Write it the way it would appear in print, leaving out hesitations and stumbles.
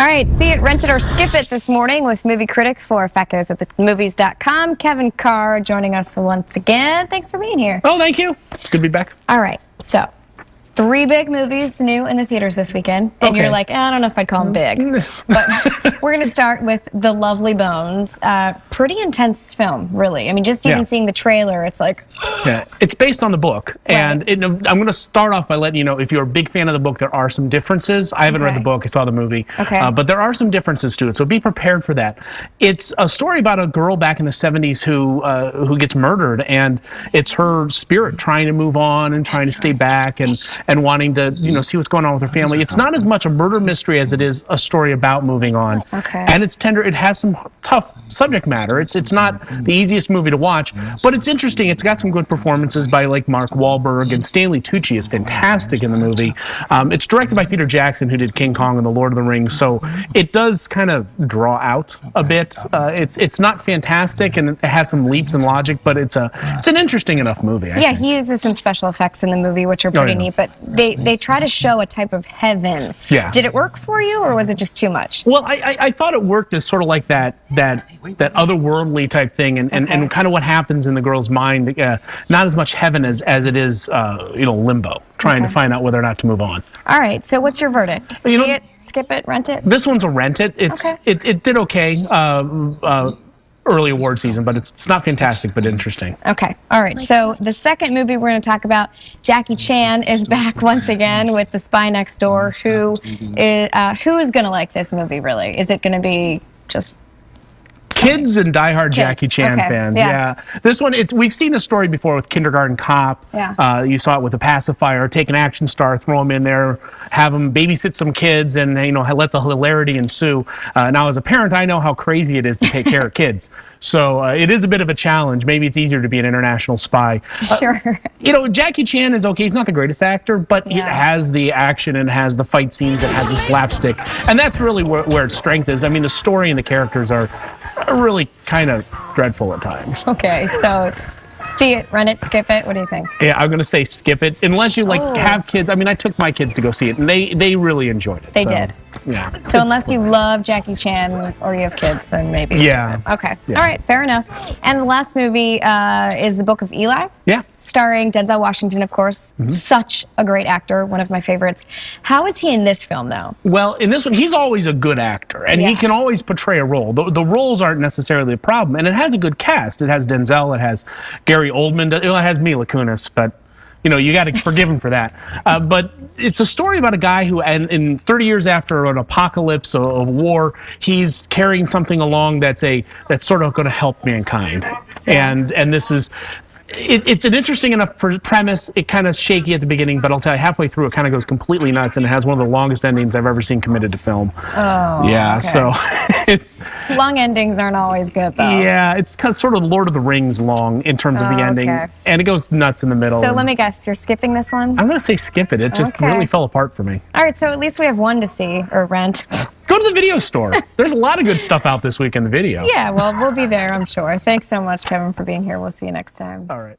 All right, see it, rent it, or skip it this morning with movie critic for FactGuysAtTheMovies.com, Kevin Carr, joining us once again. Thanks for being here. Oh, thank you. It's good to be back. All right, so 3 big movies new in the theaters this weekend, and you're like, I don't know if I'd call them big, but we're going to start with The Lovely Bones. Pretty intense film, really. I mean, just even seeing the trailer, it's like... Yeah, it's based on the book, and I'm going to start off by letting you know, if you're a big fan of the book, there are some differences. I haven't read the book, I saw the movie, but there are some differences to it, so be prepared for that. It's a story about a girl back in the 70s who gets murdered, and it's her spirit trying to move on and trying to stay back and wanting to, see what's going on with her family. It's not as much a murder mystery as it is a story about moving on. And it's tender. It has some tough subject matter. It's not the easiest movie to watch, but it's interesting. It's got some good performances by like Mark Wahlberg, and Stanley Tucci is fantastic in the movie. It's directed by Peter Jackson, who did King Kong and The Lord of the Rings, so it does kind of draw out a bit. It's not fantastic, and it has some leaps in logic, but it's an interesting enough movie. I think. He uses some special effects in the movie, which are pretty neat, but they try to show a type of heaven. Did it work for you, or was it just too much? Well, I thought it worked as sort of like that otherworldly type thing, and kind of what happens in the girl's mind. Not as much heaven as it is, limbo, trying to find out whether or not to move on. All right, so what's your verdict? See it, skip it, rent it? This one's a rent it. It did okay. Early award season, but it's not fantastic, but interesting. Okay, all right. So the second movie we're going to talk about, Jackie Chan is back once again with The Spy Next Door. Who is going to like this movie, really? Is it going to be just... Kids and diehard Jackie Chan fans. This one, we've seen the story before with Kindergarten Cop. You saw it with The Pacifier. Take an action star, throw him in there, have him babysit some kids, and let the hilarity ensue. Now, as a parent, I know how crazy it is to take care of kids. So it is a bit of a challenge. Maybe it's easier to be an international spy. Sure. Jackie Chan is okay. He's not the greatest actor, but it has the action and has the fight scenes and has the slapstick, and that's really where its strength is. I mean, the story and the characters are really kind of dreadful at times. Okay, so see it, rent it, skip it. What do you think? Yeah, I'm gonna say skip it, unless you have kids. I mean, I took my kids to go see it, and they really enjoyed it. They did. Yeah. So unless you love Jackie Chan or you have kids, then maybe skip it. Okay. All right, fair enough. And the last movie is The Book of Eli. Yeah. Starring Denzel Washington, of course. Such a great actor, one of my favorites. How is he in this film, though? Well, in this one, he's always a good actor, and he can always portray a role. The roles aren't necessarily a problem, and it has a good cast. It has Denzel, it has Gary Oldman, it has Mila Kunis, but you got to forgive him for that. But it's a story about a guy who, in 30 years after an apocalypse, a war, he's carrying something along that's sort of going to help mankind. And this is... It's an interesting enough premise. It kind of shaky at the beginning, but I'll tell you, halfway through, it kind of goes completely nuts, and it has one of the longest endings I've ever seen committed to film. Oh, yeah. So it's long endings aren't always good, though. Yeah, it's kind of sort of Lord of the Rings long in terms of the ending, and it goes nuts in the middle. So let me guess, you're skipping this one? I'm gonna say skip it. It just really fell apart for me. All right, so at least we have one to see or rent. Go to the video store. There's a lot of good stuff out this week in the video. Yeah, well, we'll be there, I'm sure. Thanks so much, Kevin, for being here. We'll see you next time. All right.